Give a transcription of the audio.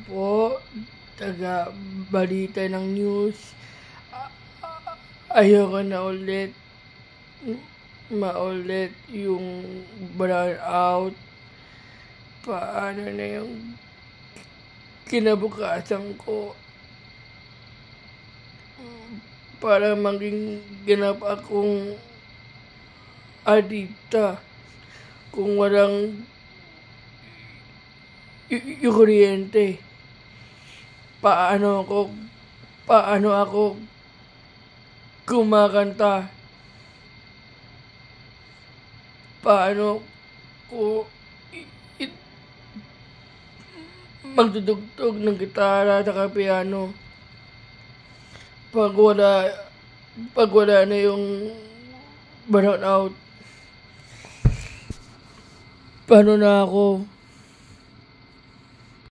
po, taga-balita ng news. Ayoko na ulit maulit yung burnout. Paano na yung kinabukasan ko para maging ganap akong adikta kung walang yung kuryente. Paano ako kumakanta? Paano ko magdudugtog ng gitara at piano pag wala na yung burnout? Paano na ako